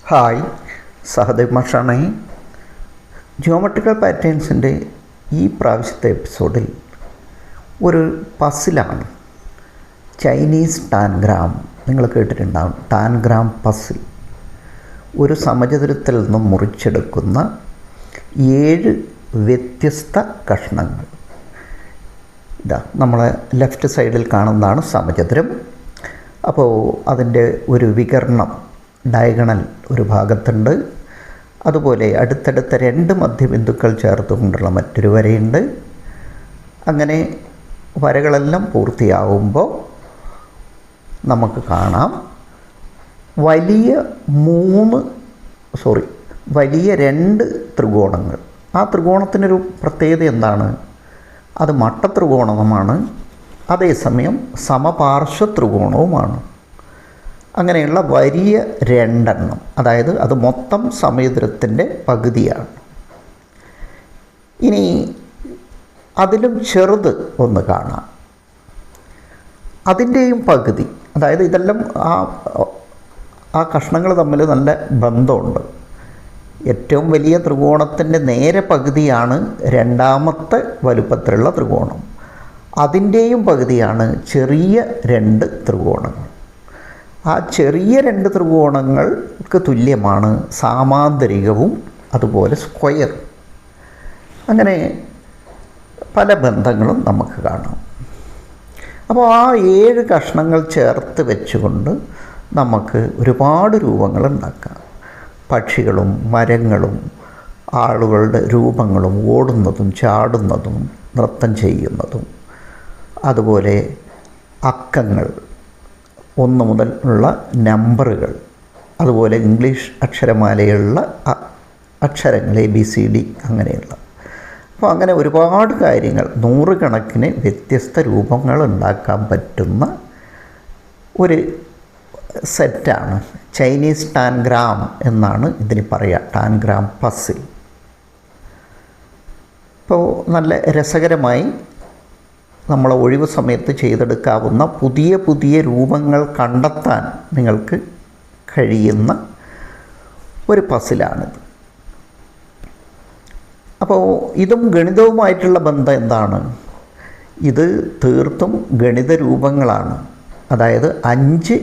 Hi, Sahadev മാഷാണേ. Geometrical പാറ്റേൺസിൻ്റെ ഈ പ്രാവശ്യത്തെ എപ്പിസോഡിൽ ഒരു പസിലാണ്. ചൈനീസ് ടാൻഗ്രാം നിങ്ങൾ കേട്ടിട്ടുണ്ടാകും. Tangram puzzle. ഒരു സമചതുരത്തിൽ നിന്നും മുറിച്ചെടുക്കുന്ന 7 വ്യത്യസ്ത കഷ്ണങ്ങൾ. ഇതാ നമ്മളെ ലെഫ്റ്റ് സൈഡിൽ കാണുന്നതാണ് സമചതുരം. അപ്പോൾ അതിൻ്റെ ഒരു വികരണം ഡയഗണൽ ഒരു ഭാഗത്തുണ്ട്. അതുപോലെ അടുത്തടുത്ത 2 മധ്യബിന്ദുക്കൾ ചേർത്തുകൊണ്ടുള്ള മറ്റൊരു വരയുണ്ട്. അങ്ങനെ വരകളെല്ലാം പൂർത്തിയാവുമ്പോൾ നമുക്ക് കാണാം വലിയ 2 ത്രികോണങ്ങൾ. ആ ത്രികോണത്തിനൊരു പ്രത്യേകത എന്താണ്? അത് മട്ടത്രികോണവുമാണ്, അതേസമയം സമപാർശ്വ ത്രികോണവുമാണ്. അങ്ങനെയുള്ള വലിയ 2 എണ്ണം, അതായത് അത് മൊത്തം സമചതുരത്തിൻ്റെ പകുതിയാണ്. ഇനി അതിലും ചെറുത് ഒന്ന് കാണാം, അതിൻ്റെയും പകുതി. അതായത് ഇതെല്ലാം ആ കഷ്ണങ്ങൾ തമ്മിൽ നല്ല ബന്ധമുണ്ട്. ഏറ്റവും വലിയ ത്രികോണത്തിൻ്റെ നേരെ പകുതിയാണ് രണ്ടാമത്തെ വലുപ്പത്തിലുള്ള ത്രികോണം. അതിൻ്റെയും പകുതിയാണ് ചെറിയ 2 ത്രികോണങ്ങൾ. ആ ചെറിയ 2 ത്രികോണങ്ങൾക്ക് തുല്യമാണ് സാമാന്തരികവും അതുപോലെ സ്ക്വയറും. അങ്ങനെ പല ബന്ധങ്ങളും നമുക്ക് കാണാം. അപ്പോൾ ആ 7 കഷ്ണങ്ങൾ ചേർത്ത് വെച്ചുകൊണ്ട് നമുക്ക് ഒരുപാട് രൂപങ്ങൾ ഉണ്ടാക്കാം. പക്ഷികളും മരങ്ങളും ആളുകളുടെ രൂപങ്ങളും ഓടുന്നതും ചാടുന്നതും നൃത്തം ചെയ്യുന്നതും, അതുപോലെ അക്കങ്ങൾ, 1 മുതൽ ഉള്ള നമ്പറുകൾ, അതുപോലെ ഇംഗ്ലീഷ് അക്ഷരമാലയുള്ള അക്ഷരങ്ങൾ ABCD അങ്ങനെയുള്ള. അപ്പോൾ അങ്ങനെ ഒരുപാട് കാര്യങ്ങൾ, 100 കണക്കിന് വ്യത്യസ്ത രൂപങ്ങൾ ഉണ്ടാക്കാൻ പറ്റുന്ന ഒരു സെറ്റാണ് ചൈനീസ് ടാൻഗ്രാം എന്നാണ് ഇതിന് പറയുക. Tangram puzzle. ഇപ്പോൾ നല്ല രസകരമായി നമ്മളെ ഒഴിവ് സമയത്ത് ചെയ്തെടുക്കാവുന്ന പുതിയ പുതിയ രൂപങ്ങൾ കണ്ടെത്താൻ നിങ്ങൾക്ക് കഴിയുന്ന ഒരു പസിലാണിത്. അപ്പോൾ ഇതും ഗണിതവുമായിട്ടുള്ള ബന്ധം എന്താണ്? ഇത് തീർത്തും ഗണിത രൂപങ്ങളാണ്. അതായത് 5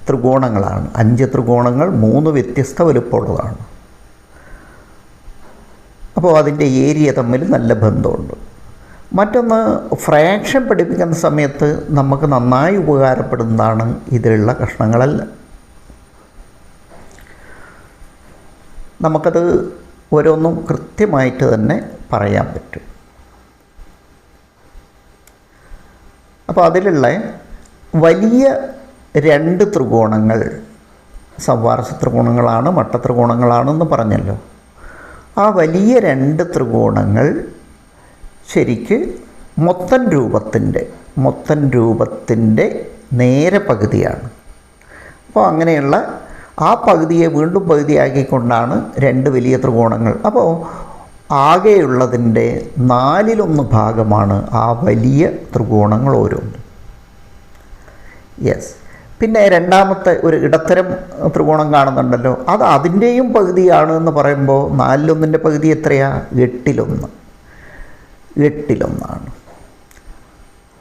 ത്രികോണങ്ങളാണ്. 5 ത്രികോണങ്ങൾ 3 വ്യത്യസ്ത വലുപ്പമുള്ളതാണ്. അപ്പോൾ അതിൻ്റെ ഏരിയ തമ്മിൽ നല്ല ബന്ധമുണ്ട്. മറ്റൊന്ന്, ഫ്രാക്ഷൻ പഠിപ്പിക്കുന്ന സമയത്ത് നമുക്ക് നന്നായി ഉപകാരപ്പെടുന്നതാണ് ഇതിലുള്ള കഷ്ണങ്ങളെല്ലാം. നമുക്കത് ഓരോന്നും കൃത്യമായിട്ട് തന്നെ പറയാൻ പറ്റും. അപ്പോൾ അതിലുള്ള വലിയ 2 ത്രികോണങ്ങൾ സമപാർശ്വ ത്രികോണങ്ങളാണ്, മട്ടത്രികോണങ്ങളാണെന്ന് പറഞ്ഞല്ലോ. ആ വലിയ 2 ത്രികോണങ്ങൾ ശരിക്ക് മൊത്തം രൂപത്തിൻ്റെ നേരെ പകുതിയാണ്. അപ്പോൾ അങ്ങനെയുള്ള ആ പകുതിയെ വീണ്ടും പകുതിയാക്കിക്കൊണ്ടാണ് 2 വലിയ ത്രികോണങ്ങൾ. അപ്പോൾ ആകെയുള്ളതിൻ്റെ 4/1 ഭാഗമാണ് ആ വലിയ ത്രികോണങ്ങൾ ഓരോന്നും. യെസ്. പിന്നെ രണ്ടാമത്തെ ഒരു ഇടത്തരം ത്രികോണം കാണുന്നുണ്ടല്ലോ, അത് അതിൻ്റെയും പകുതിയാണ് എന്ന് പറയുമ്പോൾ 4/1 പകുതി എത്രയാണ്? 8/1.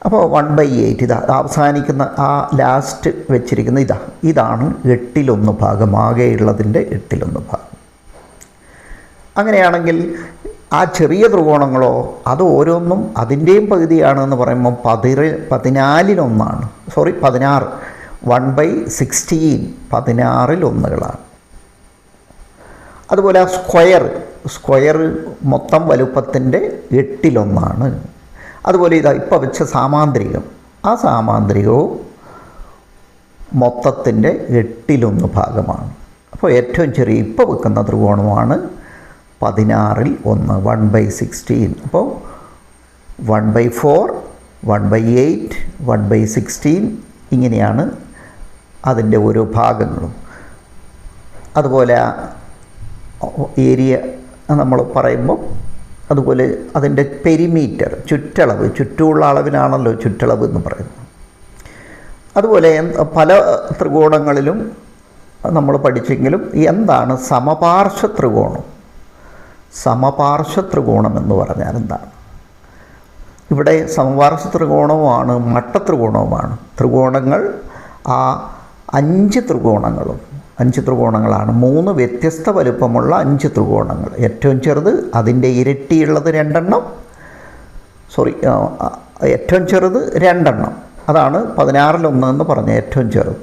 അപ്പോൾ 1/8. ഇതാ അവസാനിക്കുന്ന ആ ലാസ്റ്റ് വെച്ചിരിക്കുന്ന ഇതാണ് 8/1 ഭാഗം. ആകെയുള്ളതിൻ്റെ 8/1 ഭാഗം. അങ്ങനെയാണെങ്കിൽ ആ ചെറിയ ത്രികോണങ്ങളോ അത് ഓരോന്നും അതിൻ്റെയും പകുതിയാണെന്ന് പറയുമ്പോൾ 14/1. 16. 1/16. 16/1. അതുപോലെ ആ സ്ക്വയർ മൊത്തം വലുപ്പത്തിൻ്റെ 8/1. അതുപോലെ ഇപ്പോൾ വെച്ച സാമാന്തരികം, ആ സാമാന്തരികവും മൊത്തത്തിൻ്റെ 8/1 ഭാഗമാണ്. അപ്പോൾ ഏറ്റവും ചെറിയ ഇപ്പോൾ വെക്കുന്ന ത്രികോണമാണ് 16/1. 1/16. അപ്പോൾ 1/4, 1/8, 1/16 ഇങ്ങനെയാണ് അതിൻ്റെ ഓരോ ഭാഗങ്ങളും. അതുപോലെ ഏരിയ നമ്മൾ പറയുമ്പോൾ അതുപോലെ അതിൻ്റെ പെരിമീറ്റർ, ചുറ്റുമുള്ള അളവിനാണല്ലോ ചുറ്റളവ് എന്ന് പറയുന്നത്. അതുപോലെ പല ത്രികോണങ്ങളിലും നമ്മൾ പഠിച്ചെങ്കിലും എന്താണ് സമപാർശ്വ ത്രികോണം? സമപാർശ്വ ത്രികോണം എന്ന് പറഞ്ഞാൽ എന്താണ്? ഇവിടെ സമപാർശ്വ ത്രികോണവുമാണ് മട്ടത്രികോണവുമാണ്. ത്രികോണങ്ങൾ ആ 5 ത്രികോണങ്ങളാണ്. 3 വ്യത്യസ്ത വലുപ്പമുള്ള 5 ത്രികോണങ്ങൾ. ഏറ്റവും ചെറുത്, അതിൻ്റെ ഇരട്ടിയുള്ളത് 2 എണ്ണം, ഏറ്റവും ചെറുത് 2 എണ്ണം. അതാണ് 16-1 എന്ന് പറഞ്ഞ ഏറ്റവും ചെറുത്.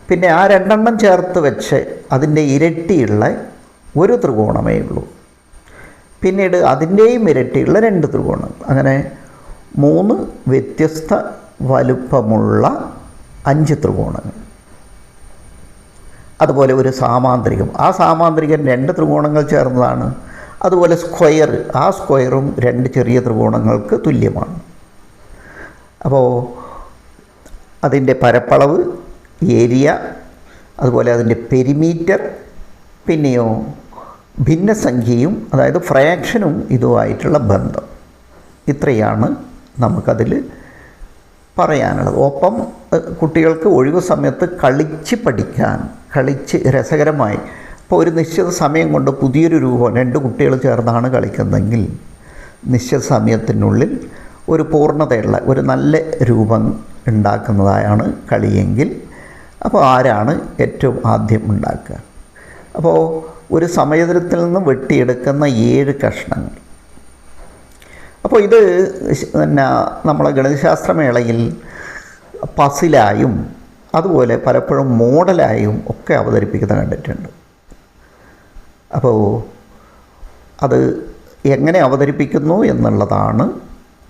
പിന്നെ ആ 2 എണ്ണം ചേർത്ത് വെച്ച് അതിൻ്റെ ഇരട്ടിയുള്ള ഒരു ത്രികോണമേ ഉള്ളൂ. പിന്നീട് അതിൻ്റെയും ഇരട്ടിയുള്ള 2 ത്രികോണങ്ങൾ. അങ്ങനെ 3 വ്യത്യസ്ത വലുപ്പമുള്ള 5 ത്രികോണങ്ങൾ. അതുപോലെ ഒരു സാമാന്തരികം. ആ സാമാന്തരികം 2 ത്രികോണങ്ങൾ ചേർന്നതാണ്. അതുപോലെ സ്ക്വയർ, ആ സ്ക്വയറും 2 ചെറിയ ത്രികോണങ്ങൾക്ക് തുല്യമാണ്. അപ്പോൾ അതിൻ്റെ പരപ്പളവ്, ഏരിയ, അതുപോലെ അതിൻ്റെ പെരിമീറ്റർ, പിന്നെയോ ഭിന്നസംഖ്യയും അതായത് ഫ്രാക്ഷനും ഇതുമായിട്ടുള്ള ബന്ധം. ഇത്രയാണ് നമുക്കതിൽ പറയാനുള്ളത്. ഒപ്പം കുട്ടികൾക്ക് ഒഴിവ് സമയത്ത് കളിച്ച് പഠിക്കാൻ, കളിച്ച് രസകരമായി, ഇപ്പോൾ ഒരു നിശ്ചിത സമയം കൊണ്ട് പുതിയൊരു രൂപം 2 കുട്ടികൾ ചേർന്നാണ് കളിക്കുന്നതെങ്കിൽ നിശ്ചിത സമയത്തിനുള്ളിൽ ഒരു പൂർണ്ണതയുള്ള ഒരു നല്ല രൂപം ഉണ്ടാക്കുന്നതായാണ് കളിയെങ്കിൽ അപ്പോൾ ആരാണ് ഏറ്റവും ആദ്യം ഉണ്ടാക്കുക? അപ്പോൾ ഒരു സമയത്തിൽ നിന്ന് വെട്ടിയെടുക്കുന്ന 7 കഷ്ണങ്ങൾ. അപ്പോൾ ഇത് പിന്നെ നമ്മളെ ഗണിതശാസ്ത്രമേളയിൽ പസിലായും അതുപോലെ പലപ്പോഴും മോഡലായും ഒക്കെ അവതരിപ്പിക്കുന്നത് കണ്ടിട്ടുണ്ട്. അപ്പോൾ അത് എങ്ങനെ അവതരിപ്പിക്കുന്നു എന്നുള്ളതാണ്.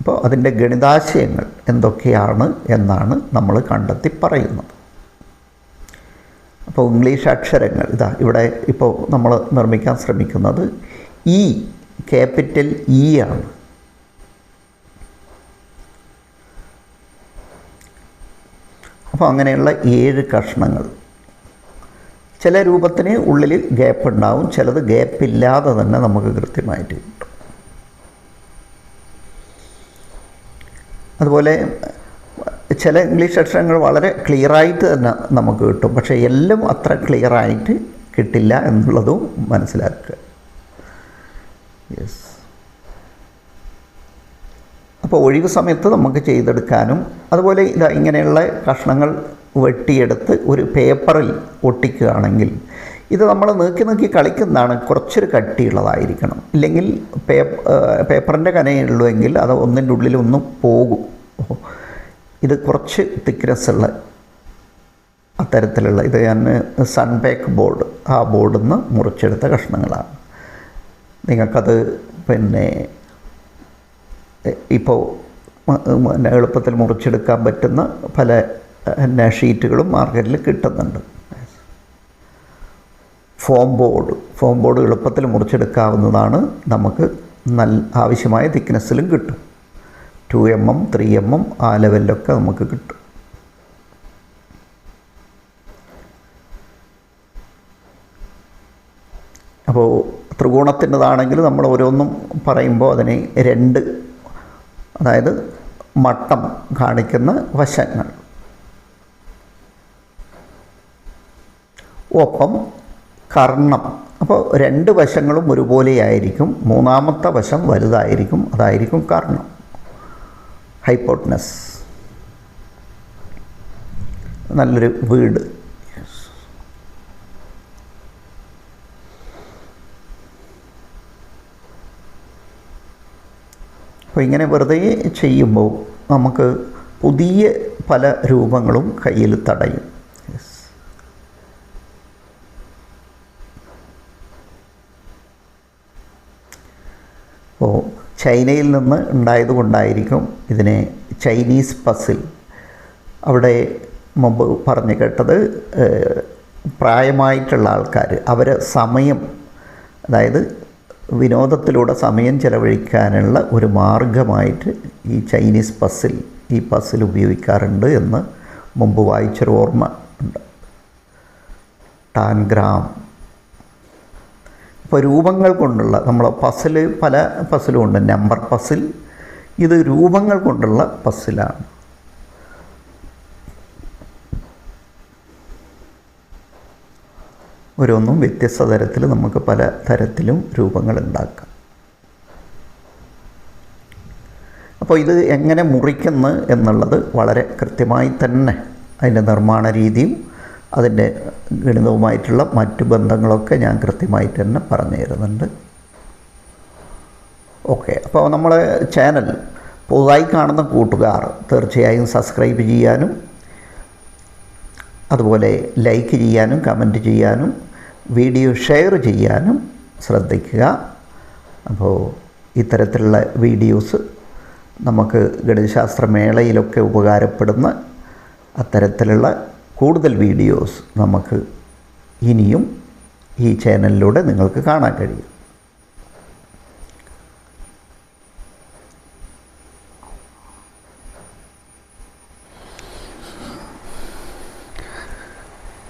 അപ്പോൾ അതിൻ്റെ ഗണിതാശയങ്ങൾ എന്തൊക്കെയാണ് എന്നാണ് നമ്മൾ കണ്ടെത്തി പറയുന്നത്. അപ്പോൾ ഇംഗ്ലീഷ് അക്ഷരങ്ങൾ ഇവിടെ ഇപ്പോൾ നമ്മൾ നിർമ്മിക്കാൻ ശ്രമിക്കുന്നത് ഇ, ക്യാപിറ്റൽ ഇ ആണ്. അപ്പോൾ അങ്ങനെയുള്ള 7 കഷ്ണങ്ങൾ. ചില രൂപത്തിന് ഉള്ളിൽ ഗ്യാപ്പ് ഉണ്ടാവും, ചിലത് ഗ്യാപ്പില്ലാതെ തന്നെ നമുക്ക് കൃത്യമായിട്ട് കിട്ടും. അതുപോലെ ചില ഇംഗ്ലീഷ് അക്ഷരങ്ങൾ വളരെ ക്ലിയറായിട്ട് തന്നെ നമുക്ക് കിട്ടും, പക്ഷേ എല്ലാം അത്ര ക്ലിയറായിട്ട് കിട്ടില്ല എന്നുള്ളതും മനസ്സിലാക്കുക. യെസ്. അപ്പോൾ ഒഴിവ് സമയത്ത് നമുക്ക് ചെയ്തെടുക്കാനും, അതുപോലെ ഇങ്ങനെയുള്ള കഷ്ണങ്ങൾ വെട്ടിയെടുത്ത് ഒരു പേപ്പറിൽ ഒട്ടിക്കുകയാണെങ്കിൽ ഇത് നമ്മൾ നീക്കി കളിക്കുന്നതാണ്. കുറച്ചൊരു കട്ടിയുള്ളതായിരിക്കണം, ഇല്ലെങ്കിൽ പേപ്പറിൻ്റെ കനയുള്ളൂവെങ്കിൽ അത് ഒന്നിൻ്റെ ഉള്ളിൽ ഒന്നും പോകും. ഇത് കുറച്ച് തിക്നെസ്സുള്ള അത്തരത്തിലുള്ള ഇത് ഞാൻ സൺബേക്ക് ബോർഡ്, ആ ബോർഡിൽ നിന്ന് മുറിച്ചെടുത്ത കഷ്ണങ്ങളാണ്. നിങ്ങൾക്കത് പിന്നെ ഇപ്പോൾ എളുപ്പത്തിൽ മുറിച്ചെടുക്കാൻ പറ്റുന്ന പല ഷീറ്റുകളും മാർക്കറ്റിൽ കിട്ടുന്നുണ്ട്. ഫോം ബോർഡ് എളുപ്പത്തിൽ മുറിച്ചെടുക്കാവുന്നതാണ്. നമുക്ക് ആവശ്യമായ തിക്നെസ്സിലും കിട്ടും. 2 mm 3 mm ആ ലെവലിലൊക്കെ നമുക്ക് കിട്ടും. അപ്പോൾ ത്രികോണത്തിൻ്റെതാണെങ്കിൽ നമ്മൾ ഓരോന്നും പറയുമ്പോൾ അതിനെ 2, അതായത് മട്ടം കാണിക്കുന്ന വശങ്ങൾ, ഒപ്പം കർണം. അപ്പോൾ 2 വശങ്ങളും ഒരുപോലെയായിരിക്കും, 3ാമത്തെ വശം വലുതായിരിക്കും, അതായിരിക്കും കർണം, ഹൈപ്പോട്ടനസ്. നല്ലൊരു വീട്. അപ്പോൾ ഇങ്ങനെ വെറുതെ ചെയ്യുമ്പോൾ നമുക്ക് പുതിയ പല രൂപങ്ങളും കയ്യിൽ തടയും. അപ്പോൾ ചൈനയിൽ നിന്ന് ഉണ്ടായതുകൊണ്ടായിരിക്കും ഇതിനെ ചൈനീസ് പസിൽ. അവിടെ മുമ്പ് പറഞ്ഞു കേട്ടത് പ്രായമായിട്ടുള്ള ആൾക്കാർ അവർ സമയം, അതായത് വിനോദത്തിലൂടെ സമയം ചെലവഴിക്കാനുള്ള ഒരു മാർഗമായിട്ട് ഈ ചൈനീസ് പസിൽ ഉപയോഗിക്കാറുണ്ട് എന്ന് മുമ്പ് വായിച്ചൊരു ഓർമ്മ ഉണ്ട്. ടാൻഗ്രാം. അപ്പോൾ രൂപങ്ങൾ കൊണ്ടുള്ള നമ്മൾ പല പസിലും ഉണ്ട്. നമ്പർ പസിൽ, ഇത് രൂപങ്ങൾ കൊണ്ടുള്ള പസിലാണ്. ഓരോന്നും വ്യത്യസ്ത തരത്തിൽ നമുക്ക് പല തരത്തിലും രൂപങ്ങൾ ഉണ്ടാക്കാം. അപ്പോൾ ഇത് എങ്ങനെ മുറിക്കുന്നു എന്നുള്ളത് വളരെ കൃത്യമായി തന്നെ അതിൻ്റെ നിർമ്മാണ രീതിയും അതിൻ്റെ ഗണിതവുമായിട്ടുള്ള മറ്റു ബന്ധങ്ങളൊക്കെ ഞാൻ കൃത്യമായിട്ട് തന്നെ പറഞ്ഞു തരുന്നുണ്ട്. ഓക്കെ, അപ്പോൾ നമ്മളെ ചാനൽ പുതുതായി കാണുന്ന കൂട്ടുകാർ തീർച്ചയായും സബ്സ്ക്രൈബ് ചെയ്യാനും അതുപോലെ ലൈക്ക് ചെയ്യാനും കമൻറ്റ് ചെയ്യാനും വീഡിയോ ഷെയർ ചെയ്യാനും ശ്രദ്ധിക്കുക. അപ്പോൾ ഇത്തരത്തിലുള്ള വീഡിയോസ് നമുക്ക് ഗണിതശാസ്ത്ര മേളയിലൊക്കെ ഉപകാരപ്പെടുന്ന അത്തരത്തിലുള്ള കൂടുതൽ വീഡിയോസ് നമുക്ക് ഇനിയും ഈ ചാനലിലൂടെ നിങ്ങൾക്ക് കാണാൻ കഴിയും.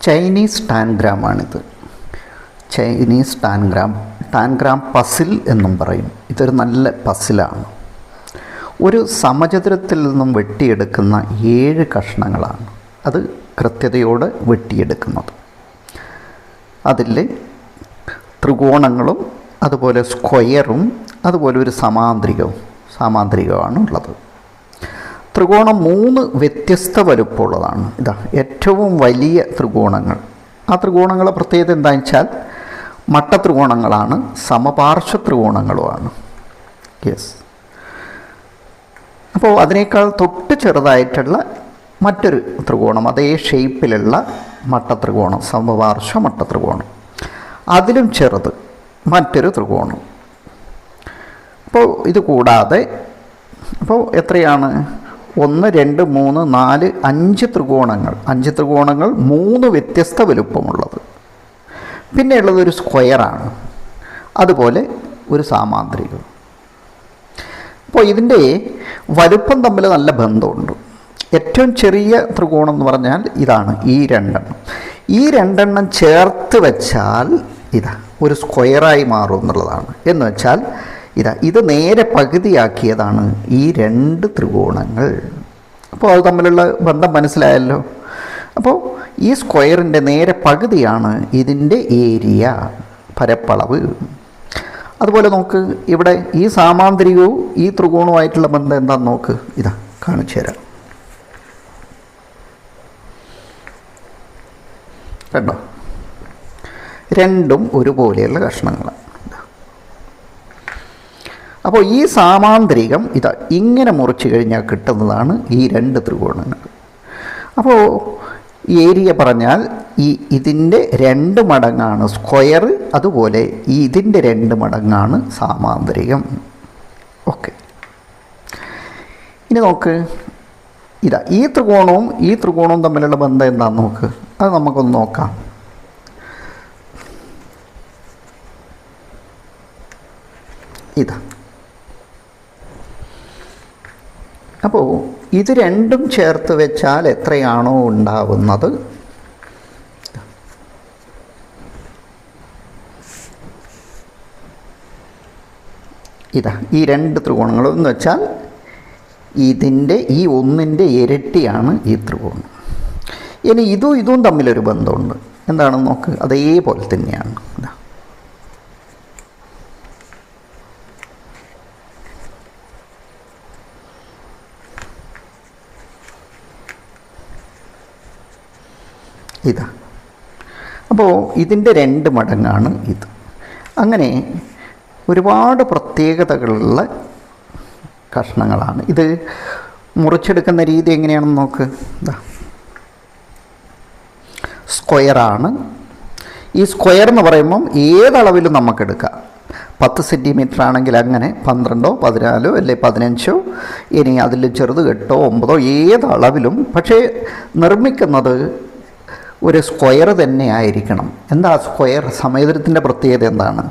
ചൈനീസ് ടാൻഗ്രാമാണിത്. ചൈനീസ് ടാൻഗ്രാം പസിൽ എന്നും പറയും. ഇതൊരു നല്ല പസിലാണ്. ഒരു സമചതുരത്തിൽ നിന്നും വെട്ടിയെടുക്കുന്ന 7 കഷ്ണങ്ങളാണ് അത് കൃത്യതയോടെ വെട്ടിയെടുക്കുന്നത്. അതിൽ ത്രികോണങ്ങളും അതുപോലെ സ്ക്വയറും അതുപോലെ ഒരു സാമാന്ത്രികമാണ് ഉള്ളത്. ത്രികോണം 3 വ്യത്യസ്ത വലുപ്പമുള്ളതാണ്. ഇതാ ഏറ്റവും വലിയ ത്രികോണങ്ങൾ. ആ ത്രികോണങ്ങളെ പ്രത്യേകത എന്താണെന്ന് വെച്ചാൽ മട്ടത്രികോണങ്ങളാണ്, സമപാർശ്വ ത്രികോണങ്ങളുമാണ്. യെസ്. അപ്പോൾ അതിനേക്കാൾ തൊട്ട് ചെറുതായിട്ടുള്ള മറ്റൊരു ത്രികോണം, അതേ ഷേപ്പിലുള്ള മട്ടത്രികോണം, സമപാർശ്വ മട്ടത്രികോണം. അതിലും ചെറുത് മറ്റൊരു ത്രികോണം. അപ്പോൾ ഇത് കൂടാതെ അപ്പോൾ എത്രയാണ്? 1, 2, 3, 4, 5 ത്രികോണങ്ങൾ. 5 ത്രികോണങ്ങൾ 3 വ്യത്യസ്ത വലുപ്പമുള്ളത്. പിന്നെ ഉള്ളത് ഒരു സ്ക്വയറാണ്, അതുപോലെ ഒരു സാമാന്ത്രികം. അപ്പോൾ ഇതിൻ്റെ വലുപ്പം തമ്മിൽ നല്ല ബന്ധമുണ്ട്. ഏറ്റവും ചെറിയ ത്രികോണം എന്ന് പറഞ്ഞാൽ ഇതാണ്, ഈ 2 എണ്ണം. ഈ 2 എണ്ണം ചേർത്ത് വെച്ചാൽ ഇതാ ഒരു സ്ക്വയറായി മാറും എന്നുള്ളതാണ്. എന്ന് വെച്ചാൽ ഇത് നേരെ പകുതിയാക്കിയതാണ് ഈ 2 ത്രികോണങ്ങൾ. അപ്പോൾ അത് തമ്മിലുള്ള ബന്ധം മനസ്സിലായല്ലോ. അപ്പോൾ ഈ സ്ക്വയറിൻ്റെ നേരെ പകുതിയാണ് ഇതിൻ്റെ ഏരിയ, പരപ്പളവ്. അതുപോലെ നോക്ക്, ഇവിടെ ഈ സാമാന്തരികവും ഈ ത്രികോണവുമായിട്ടുള്ള ബന്ധം എന്താണെന്ന് നോക്ക്. കാണിച്ചു തരാം. കണ്ടോ? രണ്ടും ഒരുപോലെയുള്ള കഷ്ണങ്ങളാണ്. അപ്പോൾ ഈ സാമാന്തരികം ഇങ്ങനെ മുറിച്ച് കഴിഞ്ഞാൽ കിട്ടുന്നതാണ് ഈ 2 ത്രികോണങ്ങൾ. അപ്പോൾ ഏരിയ പറഞ്ഞാൽ ഇതിൻ്റെ 2 മടങ്ങാണ് സ്ക്വയർ, അതുപോലെ ഇതിൻ്റെ 2 മടങ്ങാണ് സാമാന്തരികം. ഓക്കെ, ഇനി നോക്ക്, ഈ ത്രികോണവും തമ്മിലുള്ള ബന്ധം എന്താണെന്ന് നോക്ക്. അത് നമുക്കൊന്ന് നോക്കാം. അപ്പോൾ ഇത് രണ്ടും ചേർത്ത് വെച്ചാൽ എത്രയാണോ ഉണ്ടാവുന്നത്, ഈ 2 ത്രികോണങ്ങളും എന്ന് വെച്ചാൽ ഇതിൻ്റെ ഈ 1ൻ്റെ ഇരട്ടിയാണ് ഈ ത്രികോണം. ഇനി ഇതും തമ്മിലൊരു ബന്ധമുണ്ട്. എന്താണെന്ന് നോക്ക്, അതേപോലെ തന്നെയാണ്. അപ്പോൾ ഇതിൻ്റെ 2 മടങ്ങാണ് ഇത്. അങ്ങനെ ഒരുപാട് പ്രത്യേകതകളുള്ള കഷ്ണങ്ങളാണ്. ഇത് മുറിച്ചെടുക്കുന്ന രീതി എങ്ങനെയാണെന്ന് നോക്ക്. സ്ക്വയറാണ്. ഈ സ്ക്വയർ എന്ന് പറയുമ്പം ഏതളവിലും നമുക്കെടുക്കാം. 10 സെൻറ്റിമീറ്റർ ആണെങ്കിൽ അങ്ങനെ 12, 14 അല്ലെ 15, ഇനി അതിൽ ചെറുത് 8, 9 ഏതളവിലും. പക്ഷേ നിർമ്മിക്കുന്നത് ഒരു സ്ക്വയർ തന്നെ ആയിരിക്കണം. എന്താ സ്ക്വയർ സമചതുരത്തിൻ്റെ പ്രത്യേകത എന്താണ്?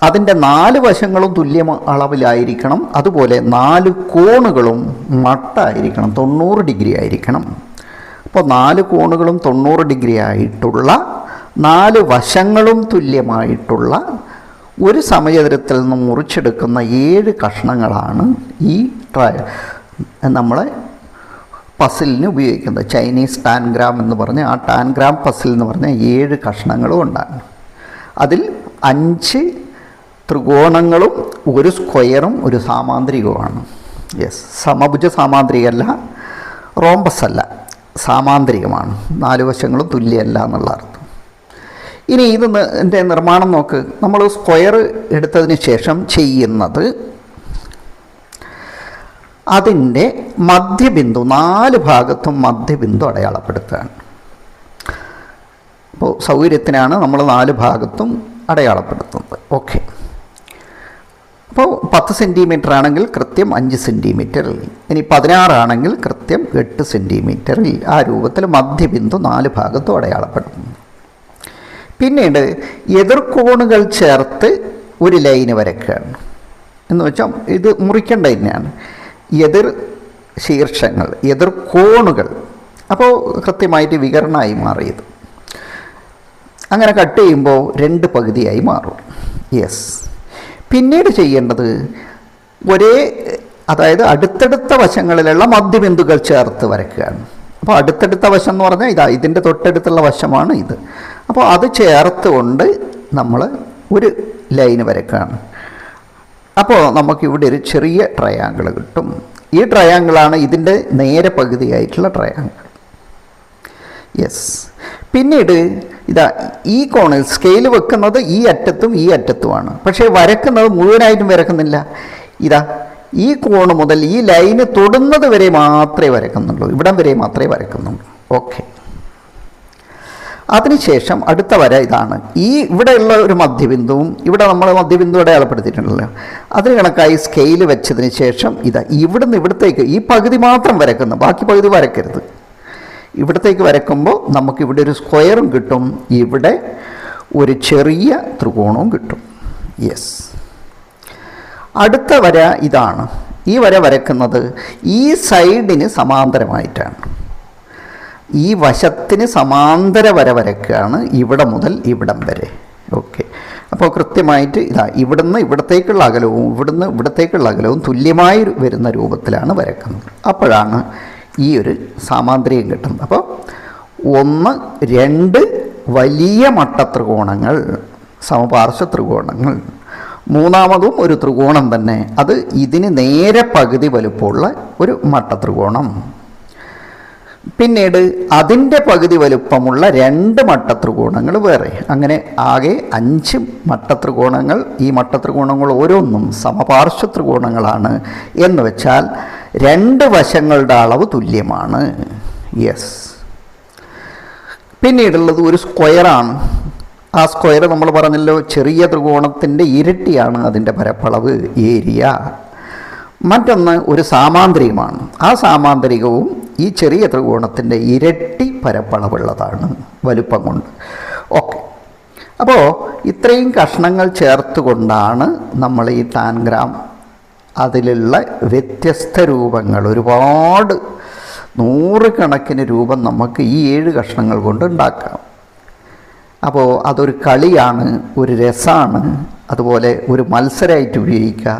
അതിൻ്റെ 4 വശങ്ങളും തുല്യ അളവിലായിരിക്കണം. അതുപോലെ 4 കോണുകളും മട്ടായിരിക്കണം, 90 ഡിഗ്രി ആയിരിക്കണം. അപ്പോൾ 4 കോണുകളും 90 ഡിഗ്രി ആയിട്ടുള്ള, 4 വശങ്ങളും തുല്യമായിട്ടുള്ള ഒരു സമചതുരത്തിൽ നിന്ന് മുറിച്ചെടുക്കുന്ന 7 കഷ്ണങ്ങളാണ് ഈ നമ്മളെ പസിലിന് ഉപയോഗിക്കുന്നത്. ചൈനീസ് ടാൻഗ്രാം എന്ന് പറഞ്ഞ് ആ ടാൻഗ്രാം പസിൽ എന്ന് പറഞ്ഞാൽ 7 കഷ്ണങ്ങളും ഉണ്ടാകും. അതിൽ 5 ത്രികോണങ്ങളും ഒരു സ്ക്വയറും ഒരു സാമാന്തരികവുമാണ്. യെസ്, സമഭുജ സാമാന്തരികമല്ല, റോംബസ് അല്ല, സാമാന്തരികമാണ്. 4 വശങ്ങളും തുല്യമല്ല എന്നുള്ള അർത്ഥം. ഇനി ഇതിൻ്റെ നിർമ്മാണം നോക്ക്. നമ്മൾ സ്ക്വയർ എടുത്തതിന് ശേഷം ചെയ്യുന്നത് അതിൻ്റെ മധ്യബിന്ദു 4 ഭാഗത്തും മധ്യബിന്ദു അടയാളപ്പെടുത്തുകയാണ്. അപ്പോൾ സൗകര്യത്തിനാണ് നമ്മൾ 4 ഭാഗത്തും അടയാളപ്പെടുത്തുന്നത്. ഓക്കെ. അപ്പോൾ 10 സെൻറ്റിമീറ്റർ ആണെങ്കിൽ കൃത്യം 5 സെൻറ്റിമീറ്ററിൽ, ഇനി 16 ആണെങ്കിൽ കൃത്യം 8 സെൻറ്റിമീറ്ററിൽ, ആ രൂപത്തിൽ മധ്യബിന്ദു 4 ഭാഗത്തും അടയാളപ്പെടുത്തുന്നു. പിന്നീട് എതിർകോണുകൾ ചേർത്ത് ഒരു ലൈന് വരയ്ക്കുകയാണ്. എന്ന് വെച്ചാൽ ഇത് മുറിക്കേണ്ട തന്നെയാണ്. എതിർ ശീർഷങ്ങൾ, എതിർ കോണുകൾ, അപ്പോൾ കൃത്യമായിട്ട് വികരണമായി മാറിയത്. അങ്ങനെ കട്ട് ചെയ്യുമ്പോൾ 2 പകുതിയായി മാറും. യെസ്. പിന്നീട് ചെയ്യേണ്ടത് അതായത് അടുത്തടുത്ത വശങ്ങളിലുള്ള മധ്യബിന്ദുക്കൾ ചേർത്ത് വരയ്ക്കുകയാണ്. അപ്പോൾ അടുത്തടുത്ത വശം എന്ന് പറഞ്ഞാൽ ഇതിൻ്റെ തൊട്ടടുത്തുള്ള വശമാണ് ഇത്. അപ്പോൾ അത് ചേർത്തുകൊണ്ട് നമ്മൾ ഒരു ലൈന് വരയ്ക്കുകയാണ്. അപ്പോൾ നമുക്കിവിടെ ഒരു ചെറിയ ട്രയാങ്കിൾ കിട്ടും. ഈ ട്രയാങ്കിളാണ് ഇതിൻ്റെ നേരെ പകുതിയായിട്ടുള്ള ട്രയാങ്കിൾ. യെസ്. പിന്നീട് ഈ കോണിൽ സ്കെയിൽ വെക്കുന്നത് ഈ അറ്റത്തും ഈ അറ്റത്തുമാണ്. പക്ഷേ വരക്കുന്നത് മുഴുവനായിട്ടും വരക്കുന്നില്ല. ഈ കോണ് മുതൽ ഈ ലൈന് തൊടുന്നത് വരെ മാത്രമേ വരക്കുന്നുള്ളൂ, ഇവിടം വരെ മാത്രമേ വരക്കുന്നുള്ളൂ. ഓക്കെ. അതിനുശേഷം അടുത്ത വര ഇതാണ്. ഇവിടെയുള്ള ഒരു മധ്യബിന്ദുവും ഇവിടെ നമ്മൾ മധ്യബിന്ദു അടയാളപ്പെടുത്തിയിട്ടുണ്ടല്ലോ, അതിന് കണക്കായി സ്കെയിൽ വെച്ചതിന് ശേഷം ഇവിടുന്ന് ഇവിടത്തേക്ക് ഈ പകുതി മാത്രം വരക്കുന്നു, ബാക്കി പകുതി വരക്കരുത്. ഇവിടത്തേക്ക് വരക്കുമ്പോൾ നമുക്കിവിടെ ഒരു സ്ക്വയറും കിട്ടും, ഇവിടെ ഒരു ചെറിയ ത്രികോണവും കിട്ടും. യെസ്. അടുത്ത വര ഇതാണ്. ഈ വര വരക്കുന്നത് ഈ സൈഡിന് സമാന്തരമായിട്ടാണ്. ഈ വശത്തിന് സമാന്തര വര വരക്കുകയാണ്, ഇവിടെ മുതൽ ഇവിടം വരെ. ഓക്കെ. അപ്പോൾ കൃത്യമായിട്ട് ഇവിടുന്ന് ഇവിടത്തേക്കുള്ള അകലവും ഇവിടുന്ന് ഇവിടത്തേക്കുള്ള അകലവും തുല്യമായി വരുന്ന രൂപത്തിലാണ് വരക്കുന്നത്. അപ്പോഴാണ് ഈ ഒരു സാമാന്തരികം കിട്ടുന്നത്. അപ്പോൾ 1, 2 വലിയ മട്ടത്രികോണങ്ങൾ, സമപാർശ്വ ത്രികോണങ്ങൾ. മൂന്നാമതും ഒരു ത്രികോണം തന്നെ, അത് ഇതിന് നേരെ പകുതി വലുപ്പമുള്ള ഒരു മട്ടത്രികോണം. പിന്നീട് അതിൻ്റെ പകുതി വലുപ്പമുള്ള 2 മട്ടത്രികോണങ്ങൾ വേറെ. അങ്ങനെ ആകെ 5 മട്ടത്രികോണങ്ങൾ. ഈ മട്ടത്രികോണങ്ങൾ ഓരോന്നും സമപാർശ്വ ത്രികോണങ്ങളാണ്. എന്ന് വെച്ചാൽ 2 വശങ്ങളുടെ അളവ് തുല്യമാണ്. യെസ്. പിന്നീടുള്ളത് ഒരു സ്ക്വയറാണ്. ആ സ്ക്വയർ നമ്മൾ പറഞ്ഞല്ലോ, ചെറിയ ത്രികോണത്തിൻ്റെ ഇരട്ടിയാണ് അതിൻ്റെ പരപ്പളവ്, ഏരിയ. മറ്റൊന്ന് ഒരു സാമാന്തരികമാണ്. ആ സാമാന്തരികവും ഈ ചെറിയ ത്രികോണത്തിൻ്റെ ഇരട്ടി പരപ്പളവുള്ളതാണ് വലുപ്പം കൊണ്ട്. ഓക്കെ. അപ്പോൾ ഇത്രയും കഷ്ണങ്ങൾ ചേർത്തുകൊണ്ടാണ് നമ്മൾ ഈ ടാൻഗ്രാം, അതിലുള്ള വ്യത്യസ്ത രൂപങ്ങൾ, ഒരുപാട് 100 കണക്കിന് രൂപം നമുക്ക് ഈ 7 കഷ്ണങ്ങൾ കൊണ്ട് ഉണ്ടാക്കാം. അപ്പോൾ അതൊരു കളിയാണ്, ഒരു രസമാണ്, അതുപോലെ ഒരു മത്സരമായിട്ട് ഉപയോഗിക്കുക.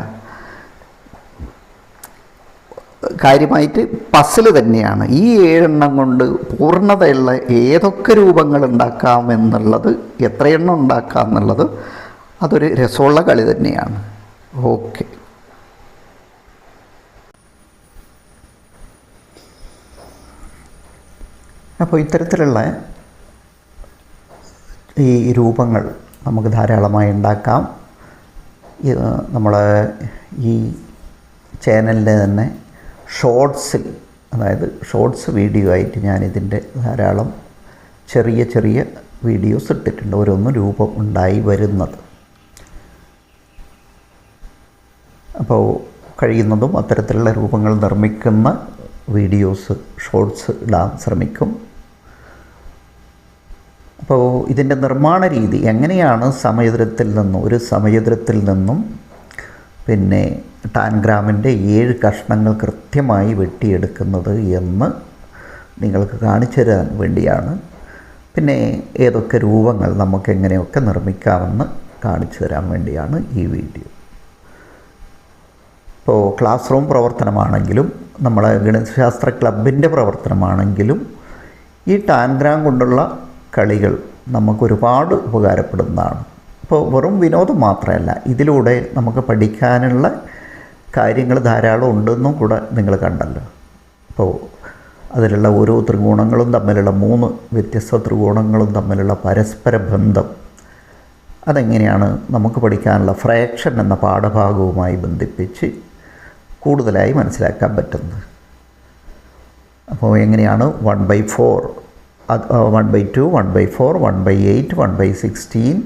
കാര്യമായിട്ട് പസിൽ തന്നെയാണ്. ഈ 7 എണ്ണം കൊണ്ട് പൂർണ്ണതയുള്ള ഏതൊക്കെ രൂപങ്ങൾ ഉണ്ടാക്കാം എന്നുള്ളത്, എത്രയെണ്ണം ഉണ്ടാക്കാം എന്നുള്ളത് അതൊരു രസമുള്ള കളി തന്നെയാണ്. ഓക്കെ. അപ്പോൾ ഇത്തരത്തിലുള്ള ഈ രൂപങ്ങൾ നമുക്ക് ധാരാളമായി ഉണ്ടാക്കാം. നമ്മൾ ഈ ചാനലിൻ്റെ തന്നെ ഷോർട്സിൽ, അതായത് ഷോർട്സ് വീഡിയോ ആയിട്ട് ഞാനിതിൻ്റെ ധാരാളം ചെറിയ ചെറിയ വീഡിയോസ് ഇട്ടിട്ടുണ്ട്, ഓരോന്നും രൂപം ഉണ്ടായി വരുന്നത്. അപ്പോൾ കഴിയുന്നതും അത്തരത്തിലുള്ള രൂപങ്ങൾ നിർമ്മിക്കുന്ന വീഡിയോസ്, ഷോർട്സ് ഇടാൻ ശ്രമിക്കും. അപ്പോൾ ഇതിൻ്റെ നിർമ്മാണ രീതി എങ്ങനെയാണ് ഒരു സമചതുരത്തിൽ നിന്നും പിന്നെ ടാൻഗ്രാമിൻ്റെ 7 കഷ്ണങ്ങൾ കൃത്യമായി വെട്ടിയെടുക്കുന്നത് എന്ന് നിങ്ങൾക്ക് കാണിച്ചു തരാൻ വേണ്ടിയാണ്. പിന്നെ ഏതൊക്കെ രൂപങ്ങൾ നമുക്ക് എങ്ങനെയൊക്കെ നിർമ്മിക്കാമെന്ന് കാണിച്ചു തരാൻ വേണ്ടിയാണ് ഈ വീഡിയോ. ഇപ്പോൾ ക്ലാസ് റൂം പ്രവർത്തനമാണെങ്കിലും നമ്മളെ ഗണിതശാസ്ത്ര ക്ലബിൻ്റെ പ്രവർത്തനമാണെങ്കിലും ഈ ടാൻഗ്രാം കൊണ്ടുള്ള കളികൾ നമുക്കൊരുപാട് ഉപകാരപ്പെടുന്നതാണ്. ഇപ്പോൾ വെറും വിനോദം മാത്രമല്ല, ഇതിലൂടെ നമുക്ക് പഠിക്കാനുള്ള കാര്യങ്ങൾ ധാരാളം ഉണ്ടെന്നും കൂടെ നിങ്ങൾ കണ്ടല്ലോ. അപ്പോൾ അതിലുള്ള ഓരോ ത്രികോണങ്ങളും തമ്മിലുള്ള 3 വ്യത്യസ്ത ത്രികോണങ്ങളും തമ്മിലുള്ള പരസ്പര ബന്ധം അതെങ്ങനെയാണ് നമുക്ക് പഠിക്കാനുള്ള ഫ്രാക്ഷൻ എന്ന പാഠഭാഗവുമായി ബന്ധിപ്പിച്ച് കൂടുതലായി മനസ്സിലാക്കാൻ പറ്റുന്നത്. അപ്പോൾ എങ്ങനെയാണ് 1/4, 1/2, 1/4, 1/8, 1/16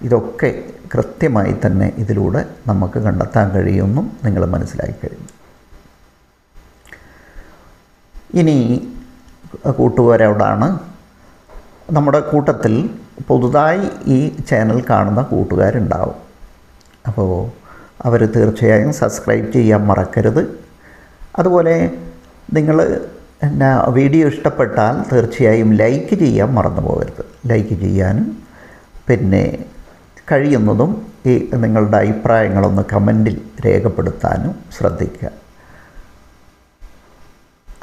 ഇതൊക്കെ കൃത്യമായി തന്നെ ഇതിലൂടെ നമുക്ക് കണ്ടെത്താൻ കഴിയുമെന്നും നിങ്ങൾ മനസ്സിലാക്കി കഴിഞ്ഞു. ഇനി കൂട്ടുകാരോടാണ്, നമ്മുടെ കൂട്ടത്തിൽ പുതുതായി ഈ ചാനൽ കാണുന്ന കൂട്ടുകാരുണ്ടാവും. അപ്പോൾ അവർ തീർച്ചയായും സബ്സ്ക്രൈബ് ചെയ്യാൻ മറക്കരുത്. അതുപോലെ നിങ്ങൾ വീഡിയോ ഇഷ്ടപ്പെട്ടാൽ തീർച്ചയായും ലൈക്ക് ചെയ്യാൻ മറന്നു പോകരുത്. ലൈക്ക് ചെയ്യാനും പിന്നെ കഴിയുന്നതും ഈ നിങ്ങളുടെ അഭിപ്രായങ്ങളൊന്ന് കമൻറ്റിൽ രേഖപ്പെടുത്താനും ശ്രദ്ധിക്കുക.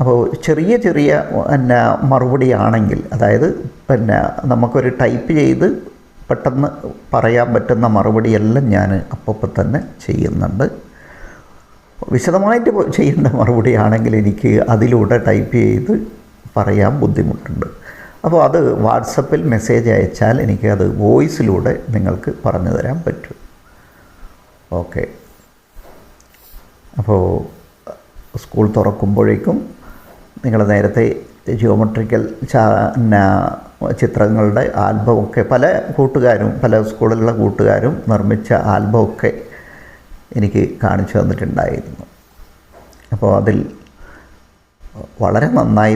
അപ്പോൾ ചെറിയ ചെറിയ മറുപടിയാണെങ്കിൽ, അതായത് നമുക്കൊരു ടൈപ്പ് ചെയ്ത് പെട്ടെന്ന് പറയാൻ പറ്റുന്ന മറുപടിയെല്ലാം ഞാൻ അപ്പോൾ തന്നെ ചെയ്യുന്നുണ്ട്. വിശദമായിട്ട് ചെയ്യേണ്ട മറുപടിയാണെങ്കിൽ എനിക്ക് അതിലൂടെ ടൈപ്പ് ചെയ്ത് പറയാൻ ബുദ്ധിമുട്ടുണ്ട്. അപ്പോൾ അത് വാട്സപ്പിൽ മെസ്സേജ് അയച്ചാൽ എനിക്കത് വോയിസിലൂടെ നിങ്ങൾക്ക് പറഞ്ഞു തരാൻ പറ്റും. ഓക്കെ. അപ്പോൾ സ്കൂൾ തുറക്കുമ്പോഴേക്കും നിങ്ങൾ നേരത്തെ ജിയോമെട്രിക്കൽ ചിത്രങ്ങളുടെ ആൽബമൊക്കെ പല സ്കൂളിലുള്ള കൂട്ടുകാരും നിർമ്മിച്ച ആൽബമൊക്കെ എനിക്ക് കാണിച്ചു തന്നിട്ടുണ്ടായിരുന്നു. അപ്പോൾ അതിൽ വളരെ നന്നായി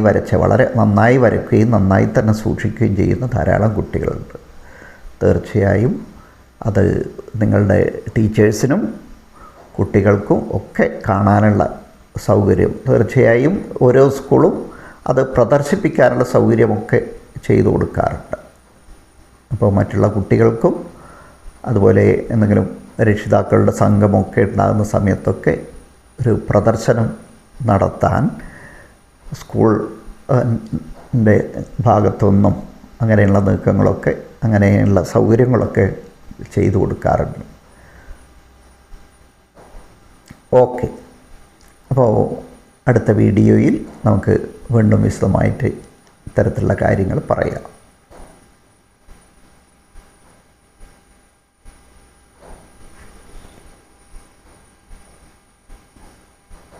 വരയ്ക്കുകയും നന്നായി തന്നെ സൂക്ഷിക്കുകയും ചെയ്യുന്ന ധാരാളം കുട്ടികളുണ്ട്. തീർച്ചയായും അത് നിങ്ങളുടെ ടീച്ചേഴ്സിനും കുട്ടികൾക്കും ഒക്കെ കാണാനുള്ള സൗകര്യം തീർച്ചയായും ഓരോ സ്കൂളും അത് പ്രദർശിപ്പിക്കാനുള്ള സൗകര്യമൊക്കെ ചെയ്തു കൊടുക്കാറുണ്ട്. അപ്പോൾ മറ്റുള്ള കുട്ടികൾക്കും അതുപോലെ എന്തെങ്കിലും രക്ഷിതാക്കളുടെ സംഘമൊക്കെ ഉണ്ടാകുന്ന സമയത്തൊക്കെ ഒരു പ്രദർശനം നടത്താൻ സ്കൂളിൻ്റെ ഭാഗത്തുനിന്നും അങ്ങനെയുള്ള നീക്കങ്ങളൊക്കെ അങ്ങനെയുള്ള സൗകര്യങ്ങളൊക്കെ ചെയ്തു കൊടുക്കാറുണ്ട്. ഓക്കെ. അപ്പോൾ അടുത്ത വീഡിയോയിൽ നമുക്ക് വീണ്ടും വിശദമായിട്ട് ഇത്തരത്തിലുള്ള കാര്യങ്ങൾ പറയാം.